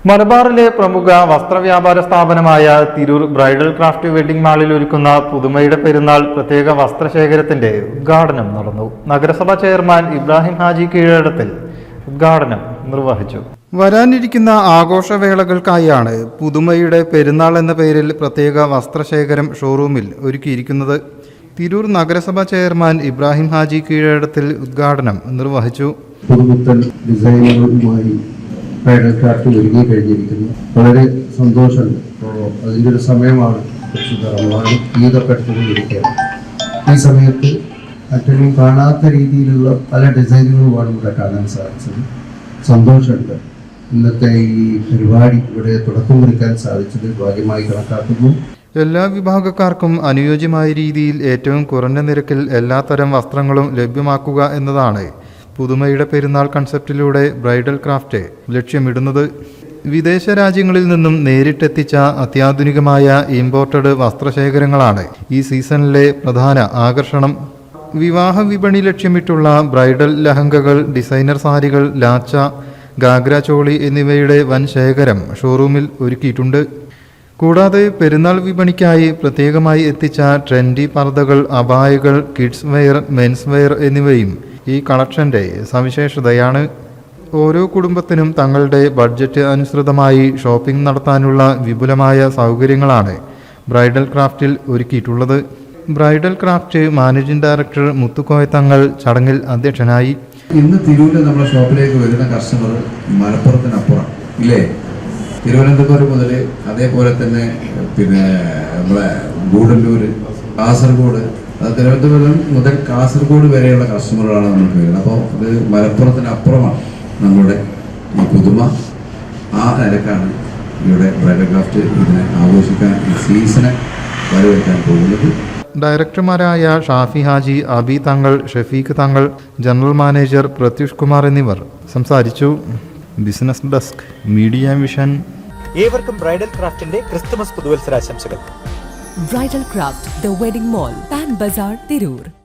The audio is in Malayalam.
മലബാറിലെ പ്രമുഖ വസ്ത്രവ്യാപാര സ്ഥാപനമായ തിരൂർ ബ്രൈഡൽ ക്രാഫ്റ്റ് വെഡിംഗ് മാളിൽ ഒരുക്കുന്ന പുതുമയുടെ പെരുന്നാൾ പ്രത്യേക വസ്ത്രശേഖരത്തിന്റെ ഉദ്ഘാടനം നടന്നു. നഗരസഭാ ചെയർമാൻ ഇബ്രാഹിം ഹാജി കീഴടത്തിൽ ഉദ്ഘാടനം നിർവഹിച്ചു. വരാനിരിക്കുന്ന ആഘോഷവേളകൾക്കായാണ് പുതുമയുടെ പെരുന്നാൾ എന്ന പേരിൽ പ്രത്യേക വസ്ത്രശേഖരം ഷോറൂമിൽ ഒരുക്കിയിരിക്കുന്നത്. തിരൂർ നഗരസഭാ ചെയർമാൻ ഇബ്രാഹിം ഹാജി കീഴടത്തിൽ ഉദ്ഘാടനം നിർവഹിച്ചു. പുതുപുത്തൻ ഡിസൈനുകളുമായി ബ്രൈഡൽ ക്രാഫ്റ്റ് ഒരുങ്ങി കഴിഞ്ഞിരിക്കുന്നു. വളരെ സന്തോഷമുണ്ട്. അപ്പോൾ അതിൻ്റെ ഒരു സമയമാണ് ഈദപ്പെടുത്തുകൊണ്ടിരിക്കുകയാണ്. ഈ സമയത്ത് മറ്റൊന്നും കാണാത്ത രീതിയിലുള്ള പല ഡിസൈനുകളുമാണ് ഇവിടെ കാണാൻ സാധിച്ചത്. സന്തോഷമുണ്ട്. ഇന്നത്തെ ഈ പരിപാടി ഇവിടെ തുടക്കം കുറിക്കാൻ സാധിച്ചത് ഭാഗ്യമായി കണക്കാക്കുന്നു. എല്ലാ വിഭാഗക്കാർക്കും അനുയോജ്യമായ രീതിയിൽ ഏറ്റവും കുറഞ്ഞ നിരക്കിൽ എല്ലാത്തരം വസ്ത്രങ്ങളും ലഭ്യമാക്കുക എന്നതാണ് പുതുമയുടെ പെരുന്നാൾ കൺസെപ്റ്റിലൂടെ ബ്രൈഡൽ ക്രാഫ്റ്റ് ലക്ഷ്യമിടുന്നത്. വിദേശ രാജ്യങ്ങളിൽ നിന്നും നേരിട്ടെത്തിച്ച അത്യാധുനികമായ ഇമ്പോർട്ടഡ് വസ്ത്രശേഖരങ്ങളാണ് ഈ സീസണിലെ പ്രധാന ആകർഷണം. വിവാഹ വിപണി ലക്ഷ്യമിട്ടുള്ള ബ്രൈഡൽ ലഹങ്കകൾ, ഡിസൈനർ സാരികൾ, ലാച്ച, ഗാഗ്ര ചോളി എന്നിവയുടെ വൻ ശേഖരം ഷോറൂമിൽ ഒരുക്കിയിട്ടുണ്ട്. കൂടാതെ പെരുന്നാൾ വിപണിക്കായി പ്രത്യേകമായി എത്തിച്ച ട്രെൻഡി പർദ്ദകൾ, അബായകൾ, കിഡ്സ് വെയർ, മെൻസ് വെയർ എന്നിവയും ഈ കളക്ഷൻ്റെ സവിശേഷതയാണ്. ഓരോ കുടുംബത്തിനും തങ്ങളുടെ ബഡ്ജറ്റ് അനുസൃതമായി ഷോപ്പിംഗ് നടത്താനുള്ള വിപുലമായ സൗകര്യങ്ങളാണ് ബ്രൈഡൽ ക്രാഫ്റ്റിൽ ഒരുക്കിയിട്ടുള്ളത്. Bridal craft managing director Muthukoya Thangal ചടങ്ങിൽ അധ്യക്ഷനായി. ഇന്ന് തിരൂരിൽ നമ്മുടെ ഷോപ്പിലേക്ക് വരുന്ന കസ്റ്റമർ മലപ്പുറത്തിനപ്പുറം ഇല്ലേ, തിരുവനന്തപുരം മുതൽ അതേപോലെ തന്നെ നമ്മളെ ഗൂഡല്ലൂർ, കാസർഗോഡ്, തിരുവനന്തപുരം മുതൽ കാസർഗോഡ് വരെയുള്ള കസ്റ്റമറുകളാണ് നമുക്ക് വരുന്നത്. അപ്പോൾ ഇത് മലപ്പുറത്തിനപ്പുറമാണ് നമ്മുടെ ഈ പുതുമ. ആ നിലക്കാണ് ഇവിടെ ബ്രൈഡൽ ക്രാഫ്റ്റ് ഇതിനെ ആഘോഷിക്കാൻ, ഈ സീസണെ വരവേൽക്കാൻ പോകുന്നത്. ഡയറക്ടർമാരായ ഷാഫി ഹാജി, അബി തങ്ങൾ, ഷഫീഖ് തങ്ങൾ, ജനറൽ മാനേജർ പ്രത്യുഷ് കുമാർ എന്നിവർ സംസാരിച്ചു. Business desk, media vision. ഏവർക്കും ബ്രൈഡൽ ക്രാഫ്റ്റിന്റെ ക്രിസ്തുമസ് പുതുവത്സരാശംസകൾ. Bridal Craft, The Wedding Mall, Pan Bazaar, Tirur.